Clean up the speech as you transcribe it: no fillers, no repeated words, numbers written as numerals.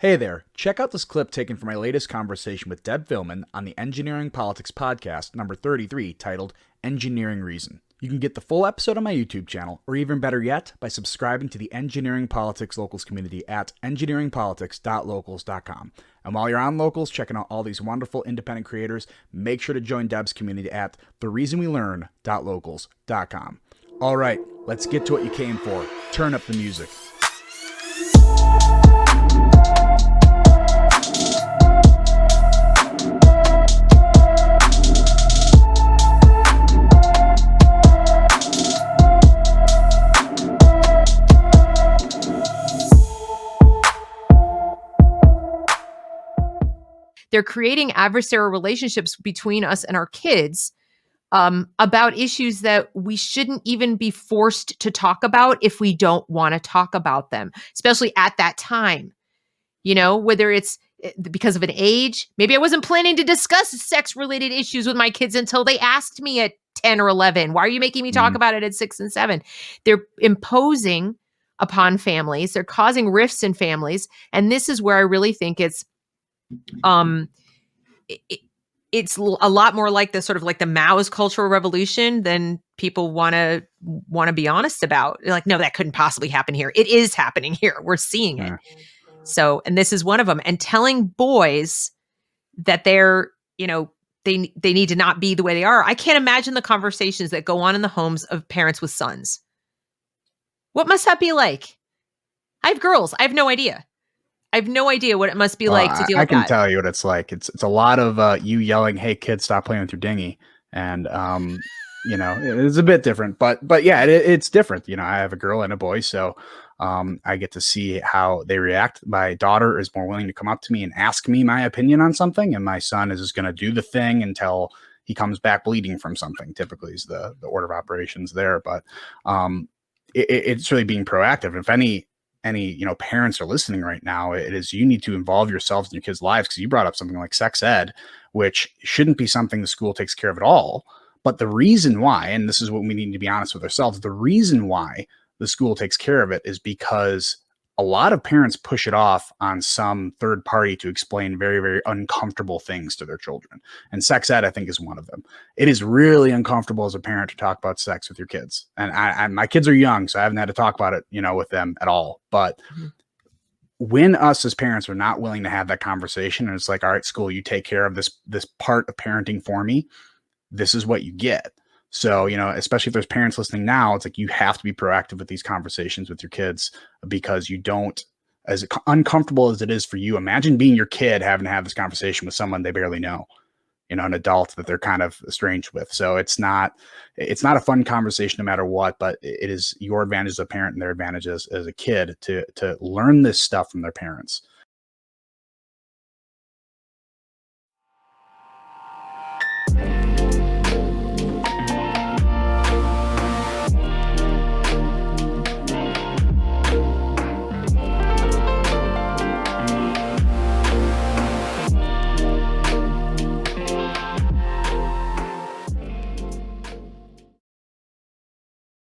Hey there, check out this clip taken from my latest conversation with Deb Fillman on the Engineering Politics Podcast, number 33, titled Engineering Reason. You can get the full episode on my YouTube channel, or even better yet, by subscribing to the Engineering Politics Locals community at engineeringpolitics.locals.com. And while you're on Locals, checking out all these wonderful independent creators, make sure to join Deb's community at thereasonwelearn.locals.com. All right, let's get to what you came for. Turn up the music. They're creating adversarial relationships between us and our kids about issues that we shouldn't even be forced to talk about if we don't want to talk about them, especially at that time. You know, whether it's because of an age, maybe I wasn't planning to discuss sex-related issues with my kids until they asked me at 10 or 11. Why are you making me talk about it at 6 and 7? They're imposing upon families. They're causing rifts in families. And this is where I really think it's a lot more like the sort of like the Maoist Cultural Revolution than people want to be honest about. Like, no, that couldn't possibly happen here. It is happening here. We're seeing it. So, and this is one of them. And telling boys that they're, you know, they need to not be the way they are. I can't imagine the conversations that go on in the homes of parents with sons. What must that be like? I have girls. I have no idea. I have no idea what it must be like to deal with that. I can tell you what it's like. It's a lot of you yelling, "Hey kid, stop playing with your dinghy." And you know, it's a bit different, but yeah, it's different. You know, I have a girl and a boy, so I get to see how they react. My daughter is more willing to come up to me and ask me my opinion on something, and my son is just going to do the thing until he comes back bleeding from something. Typically is the order of operations there, but it's really being proactive. If any you know parents are listening right now, it is you need to involve yourselves in your kids' lives, because you brought up something like sex ed, which shouldn't be something the school takes care of at all. But the reason why, and this is what we need to be honest with ourselves, the reason why the school takes care of it is because a lot of parents push it off on some third party to explain very, very uncomfortable things to their children. And sex ed, I think, is one of them. It is really uncomfortable as a parent to talk about sex with your kids. And my kids are young, so I haven't had to talk about it, you know, with them at all. But when us as parents are not willing to have that conversation, and it's like, all right, school, you take care of this part of parenting for me, this is what you get. So, you know, especially if there's parents listening now, it's like you have to be proactive with these conversations with your kids, because you don't, as uncomfortable as it is for you, imagine being your kid having to have this conversation with someone they barely know, you know, an adult that they're kind of estranged with. So it's not a fun conversation no matter what, but it is your advantage as a parent and their advantage as a kid to learn this stuff from their parents.